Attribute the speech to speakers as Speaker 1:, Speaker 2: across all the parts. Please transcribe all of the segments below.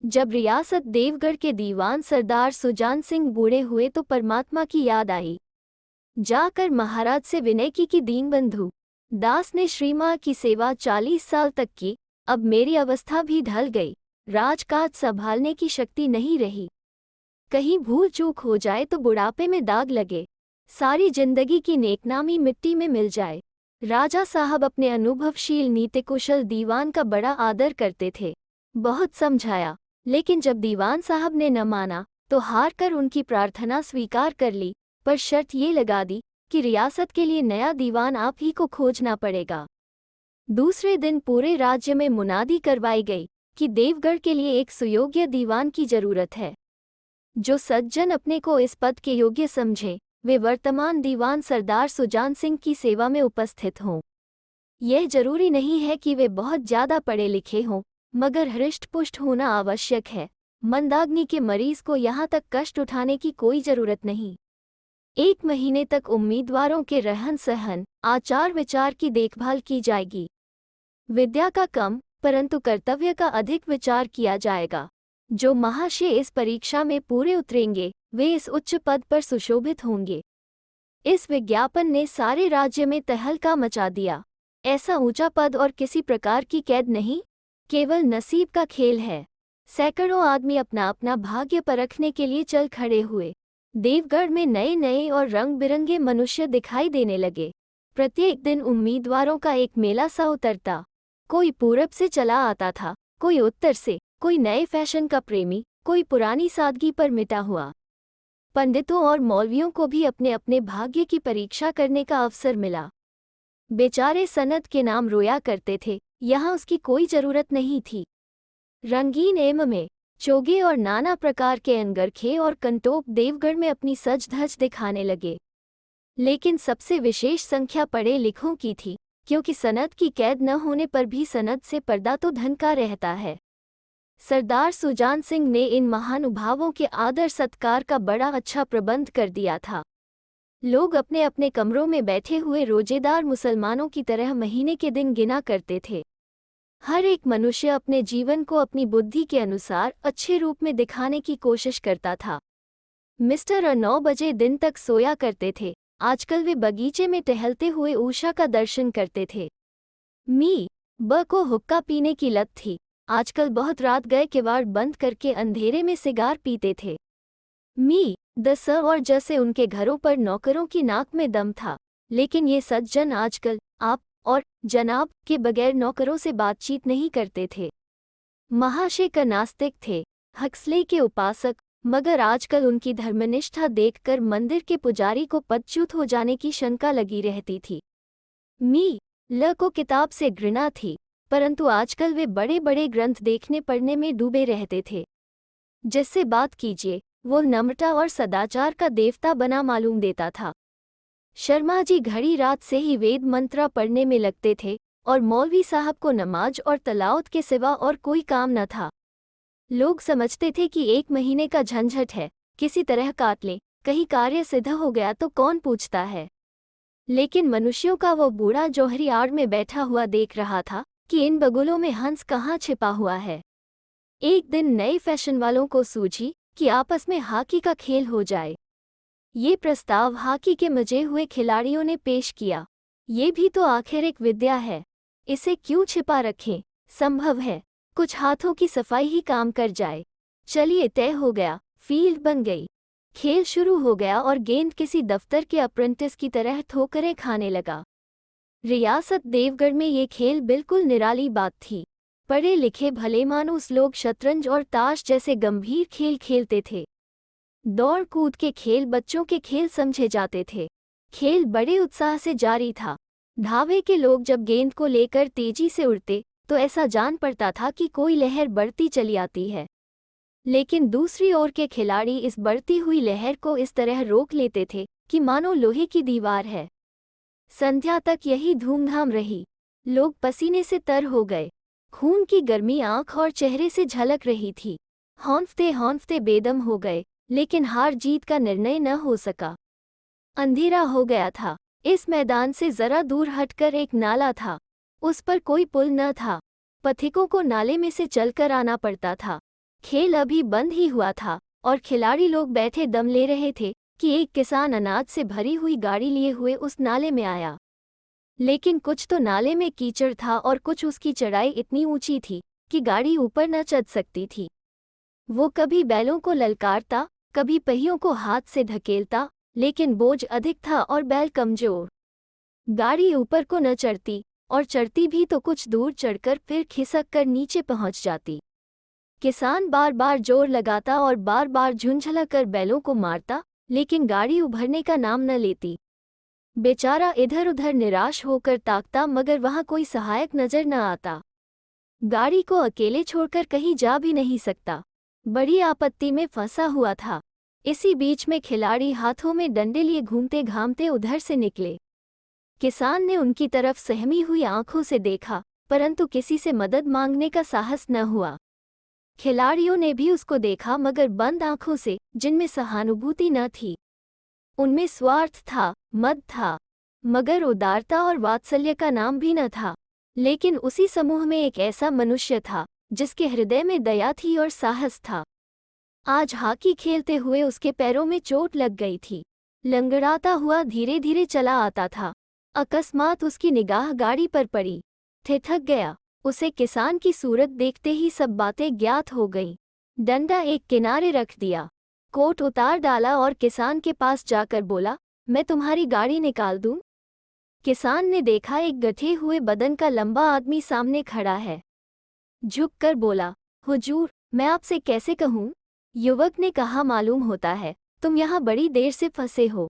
Speaker 1: जब रियासत देवगढ़ के दीवान सरदार सुजान सिंह बूढ़े हुए तो परमात्मा की याद आई। जाकर महाराज से विनय की कि दीनबंधु दास ने श्री माँ की सेवा 40 साल तक की, अब मेरी अवस्था भी ढल गई, राजकाज संभालने की शक्ति नहीं रही। कहीं भूल चूक हो जाए तो बुढ़ापे में दाग लगे, सारी जिंदगी की नेकनामी मिट्टी में मिल जाए। राजा साहब अपने अनुभवशील नीतिकुशल दीवान का बड़ा आदर करते थे। बहुत समझाया, लेकिन जब दीवान साहब ने न माना तो हार कर उनकी प्रार्थना स्वीकार कर ली, पर शर्त ये लगा दी कि रियासत के लिए नया दीवान आप ही को खोजना पड़ेगा। दूसरे दिन पूरे राज्य में मुनादी करवाई गई कि देवगढ़ के लिए एक सुयोग्य दीवान की जरूरत है। जो सज्जन अपने को इस पद के योग्य समझे वे वर्तमान दीवान सरदार सुजान सिंह की सेवा में उपस्थित हों। यह जरूरी नहीं है कि वे बहुत ज्यादा पढ़े लिखे हों, मगर हृष्ट-पुष्ट होना आवश्यक है। मंदाग्नि के मरीज को यहाँ तक कष्ट उठाने की कोई जरूरत नहीं। 1 महीने तक उम्मीदवारों के रहन सहन, आचार विचार की देखभाल की जाएगी। विद्या का कम परंतु कर्तव्य का अधिक विचार किया जाएगा। जो महाशय इस परीक्षा में पूरे उतरेंगे वे इस उच्च पद पर सुशोभित होंगे। इस विज्ञापन ने सारे राज्य में तहलका मचा दिया। ऐसा ऊंचा पद और किसी प्रकार की कैद नहीं, केवल नसीब का खेल है। सैकड़ों आदमी अपना अपना भाग्य परखने के लिए चल खड़े हुए। देवगढ़ में नए नए और रंग बिरंगे मनुष्य दिखाई देने लगे। प्रत्येक दिन उम्मीदवारों का एक मेला सा उतरता। कोई पूरब से चला आता था, कोई उत्तर से, कोई नए फैशन का प्रेमी, कोई पुरानी सादगी पर मिटा हुआ। पंडितों और मौलवियों को भी अपने अपने भाग्य की परीक्षा करने का अवसर मिला। बेचारे सनद के नाम रोया करते थे, यहाँ उसकी कोई जरूरत नहीं थी। रंगीन एम में चोगे और नाना प्रकार के अंगरखे और कंटोप देवगढ़ में अपनी सज धज दिखाने लगे। लेकिन सबसे विशेष संख्या पढ़े लिखों की थी, क्योंकि सनद की कैद न होने पर भी सनद से पर्दा तो धन का रहता है। सरदार सुजान सिंह ने इन महानुभावों के आदर सत्कार का बड़ा अच्छा प्रबंध कर दिया था। लोग अपने अपने कमरों में बैठे हुए रोजेदार मुसलमानों की तरह महीने के दिन गिना करते थे। हर एक मनुष्य अपने जीवन को अपनी बुद्धि के अनुसार अच्छे रूप में दिखाने की कोशिश करता था। मिस्टर 9 बजे दिन तक सोया करते थे, आजकल वे बगीचे में टहलते हुए उषा का दर्शन करते थे। ब को हुक्का पीने की लत थी, आजकल बहुत रात गए किवाड़ बंद करके अंधेरे में सिगार पीते थे। स और ज से उनके घरों पर नौकरों की नाक में दम था, लेकिन ये सज्जन आजकल आप और जनाब के बगैर नौकरों से बातचीत नहीं करते थे। महाशय का नास्तिक थे, हक्सले के उपासक, मगर आजकल उनकी धर्मनिष्ठा देखकर मंदिर के पुजारी को पदच्युत हो जाने की शंका लगी रहती थी। ल को किताब से घृणा थी, परंतु आजकल वे बड़े बड़े ग्रंथ देखने पढ़ने में डूबे रहते थे। जिससे बात कीजिए वो नम्रता और सदाचार का देवता बना मालूम देता था। शर्मा जी घड़ी रात से ही वेद मंत्रा पढ़ने में लगते थे और मौलवी साहब को नमाज और तलावत के सिवा और कोई काम न था। लोग समझते थे कि 1 महीने का झंझट है, किसी तरह काट लें, कहीं कार्य सिद्ध हो गया तो कौन पूछता है। लेकिन मनुष्यों का वो बूढ़ा जौहरी आड़ में बैठा हुआ देख रहा था कि इन बगुलों में हंस कहाँ छिपा हुआ है। एक दिन नए फैशन वालों को सूझी कि आपस में हॉकी का खेल हो जाए। ये प्रस्ताव हॉकी के मजे हुए खिलाड़ियों ने पेश किया। ये भी तो आखिर एक विद्या है, इसे क्यों छिपा रखें, संभव है कुछ हाथों की सफाई ही काम कर जाए। चलिए तय हो गया, फील्ड बन गई, खेल शुरू हो गया और गेंद किसी दफ्तर के अप्रेंटिस की तरह ठोकरें खाने लगा। रियासत देवगढ़ में ये खेल बिल्कुल निराली बात थी। पढ़े लिखे भले मानुस लोग शतरंज और ताश जैसे गंभीर खेल खेलते थे। दौड़ कूद के खेल बच्चों के खेल समझे जाते थे। खेल बड़े उत्साह से जारी था। ढाबे के लोग जब गेंद को लेकर तेजी से उड़ते तो ऐसा जान पड़ता था कि कोई लहर बढ़ती चली आती है। लेकिन दूसरी ओर के खिलाड़ी इस बढ़ती हुई लहर को इस तरह रोक लेते थे कि मानो लोहे की दीवार है। संध्या तक यही धूमधाम रही। लोग पसीने से तर हो गए। खून की गर्मी आंख और चेहरे से झलक रही थी। हौंफते हौंफते बेदम हो गए, लेकिन हार जीत का निर्णय न हो सका। अंधेरा हो गया था। इस मैदान से जरा दूर हटकर एक नाला था, उस पर कोई पुल न था। पथिकों को नाले में से चलकर आना पड़ता था। खेल अभी बंद ही हुआ था और खिलाड़ी लोग बैठे दम ले रहे थे कि एक किसान अनाज से भरी हुई गाड़ी लिए हुए उस नाले में आया। लेकिन कुछ तो नाले में कीचड़ था और कुछ उसकी चढ़ाई इतनी ऊंची थी कि गाड़ी ऊपर न चढ़ सकती थी। वो कभी बैलों को ललकारता, कभी पहियों को हाथ से धकेलता, लेकिन बोझ अधिक था और बैल कमजोर। गाड़ी ऊपर को न चढ़ती, और चढ़ती भी तो कुछ दूर चढ़कर फिर खिसक कर नीचे पहुंच जाती। किसान बार बार जोर लगाता और बार बार झुंझला कर बैलों को मारता, लेकिन गाड़ी उभरने का नाम न लेती। बेचारा इधर उधर निराश होकर ताकता, मगर वहां कोई सहायक नजर न आता। गाड़ी को अकेले छोड़कर कहीं जा भी नहीं सकता। बड़ी आपत्ति में फंसा हुआ था। इसी बीच में खिलाड़ी हाथों में डंडे लिए घूमते घामते उधर से निकले। किसान ने उनकी तरफ सहमी हुई आंखों से देखा, परंतु किसी से मदद मांगने का साहस न हुआ। खिलाड़ियों ने भी उसको देखा, मगर बंद आंखों से, जिनमें सहानुभूति न थी। उनमें स्वार्थ था, मद था, मगर उदारता और वात्सल्य का नाम भी न था। लेकिन उसी समूह में एक ऐसा मनुष्य था जिसके हृदय में दया थी और साहस था। आज हॉकी खेलते हुए उसके पैरों में चोट लग गई थी। लंगड़ाता हुआ धीरे धीरे चला आता था। अकस्मात उसकी निगाह गाड़ी पर पड़ी। ठिठक गया। उसे किसान की सूरत देखते ही सब बातें ज्ञात हो गईं। डंडा एक किनारे रख दिया, कोट उतार डाला और किसान के पास जाकर बोला, मैं तुम्हारी गाड़ी निकाल दूं? किसान ने देखा एक गठे हुए बदन का लंबा आदमी सामने खड़ा है। झुककर बोला, हुजूर, मैं आपसे कैसे कहूं? युवक ने कहा, मालूम होता है तुम यहाँ बड़ी देर से फंसे हो।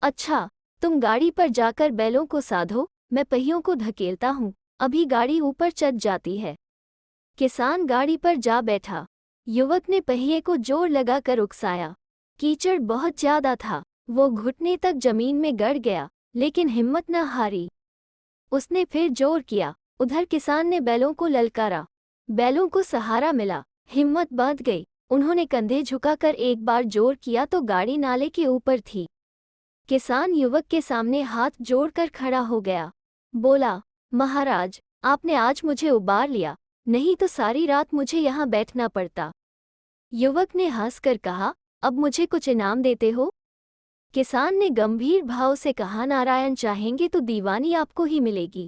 Speaker 1: अच्छा, तुम गाड़ी पर जाकर बैलों को साधो, मैं पहियों को धकेलता हूँ, अभी गाड़ी ऊपर चढ़ जाती है। किसान गाड़ी पर जा बैठा। युवक ने पहिए को जोर लगाकर उकसाया। कीचड़ बहुत ज्यादा था, वो घुटने तक जमीन में गड़ गया, लेकिन हिम्मत न हारी। उसने फिर जोर किया। उधर किसान ने बैलों को ललकारा। बैलों को सहारा मिला, हिम्मत बांध गई। उन्होंने कंधे झुकाकर एक बार जोर किया तो गाड़ी नाले के ऊपर थी। किसान युवक के सामने हाथ जोड़कर खड़ा हो गया। बोला, महाराज, आपने आज मुझे उबार लिया, नहीं तो सारी रात मुझे यहाँ बैठना पड़ता। युवक ने हंसकर कहा, अब मुझे कुछ इनाम देते हो? किसान ने गंभीर भाव से कहा, नारायण चाहेंगे तो दीवानी आपको ही मिलेगी।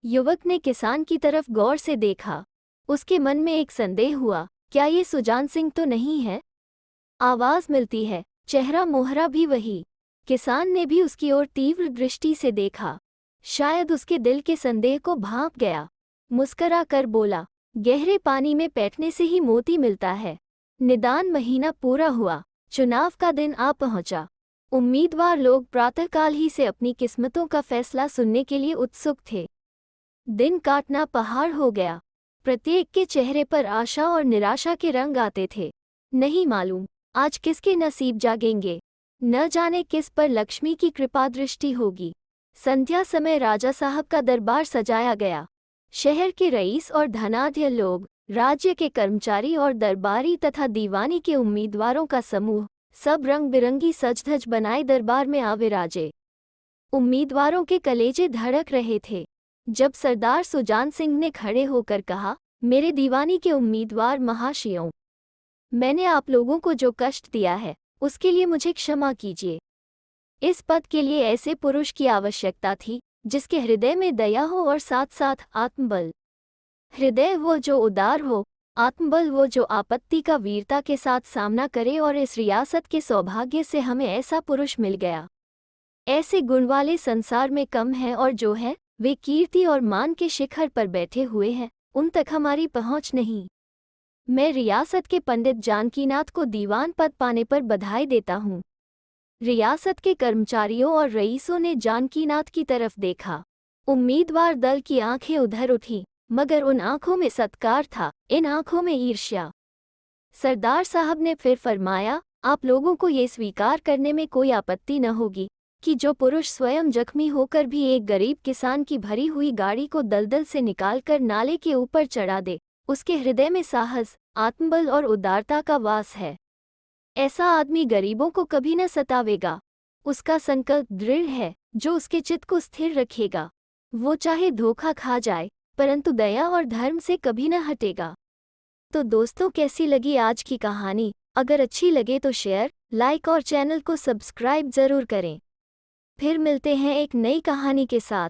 Speaker 1: युवक ने किसान की तरफ गौर से देखा। उसके मन में एक संदेह हुआ, क्या ये सुजान सिंह तो नहीं है? आवाज मिलती है, चेहरा मोहरा भी वही। किसान ने भी उसकी ओर तीव्र दृष्टि से देखा। शायद उसके दिल के संदेह को भांप गया। मुस्करा कर बोला, गहरे पानी में बैठने से ही मोती मिलता है। निदान महीना पूरा हुआ, चुनाव का दिन आ पहुंचा। उम्मीदवार लोग प्रातःकाल ही से अपनी किस्मतों का फैसला सुनने के लिए उत्सुक थे। दिन काटना पहाड़ हो गया। प्रत्येक के चेहरे पर आशा और निराशा के रंग आते थे। नहीं मालूम आज किसके नसीब जागेंगे, न जाने किस पर लक्ष्मी की कृपा दृष्टि होगी। संध्या समय राजा साहब का दरबार सजाया गया। शहर के रईस और धनाढ्य लोग, राज्य के कर्मचारी और दरबारी तथा दीवानी के उम्मीदवारों का समूह, सब रंग बिरंगी सजधज बनाए दरबार में आ विराजे। उम्मीदवारों के कलेजे धड़क रहे थे। जब सरदार सुजान सिंह ने खड़े होकर कहा, मेरे दीवानी के उम्मीदवार महाशयों, मैंने आप लोगों को जो कष्ट दिया है उसके लिए मुझे क्षमा कीजिए। इस पद के लिए ऐसे पुरुष की आवश्यकता थी जिसके हृदय में दया हो और साथ साथ आत्मबल। हृदय वो जो उदार हो, आत्मबल वो जो आपत्ति का वीरता के साथ सामना करे, और इस रियासत के सौभाग्य से हमें ऐसा पुरुष मिल गया। ऐसे गुण वाले संसार में कम है, और जो है वे कीर्ति और मान के शिखर पर बैठे हुए हैं, उन तक हमारी पहुंच नहीं। मैं रियासत के पंडित जानकीनाथ को दीवान पद पाने पर बधाई देता हूँ। रियासत के कर्मचारियों और रईसों ने जानकीनाथ की तरफ देखा। उम्मीदवार दल की आंखें उधर उठी, मगर उन आंखों में सत्कार था, इन आंखों में ईर्ष्या। सरदार साहब ने फिर फरमाया, आप लोगों को ये स्वीकार करने में कोई आपत्ति न होगी कि जो पुरुष स्वयं जख्मी होकर भी एक गरीब किसान की भरी हुई गाड़ी को दलदल से निकालकर नाले के ऊपर चढ़ा दे, उसके हृदय में साहस, आत्मबल और उदारता का वास है। ऐसा आदमी गरीबों को कभी न सतावेगा। उसका संकल्प दृढ़ है जो उसके चित्त को स्थिर रखेगा। वो चाहे धोखा खा जाए, परंतु दया और धर्म से कभी न हटेगा। तो दोस्तों, कैसी लगी आज की कहानी? अगर अच्छी लगे तो शेयर, लाइक और चैनल को सब्सक्राइब ज़रूर करें। फिर मिलते हैं एक नई कहानी के साथ।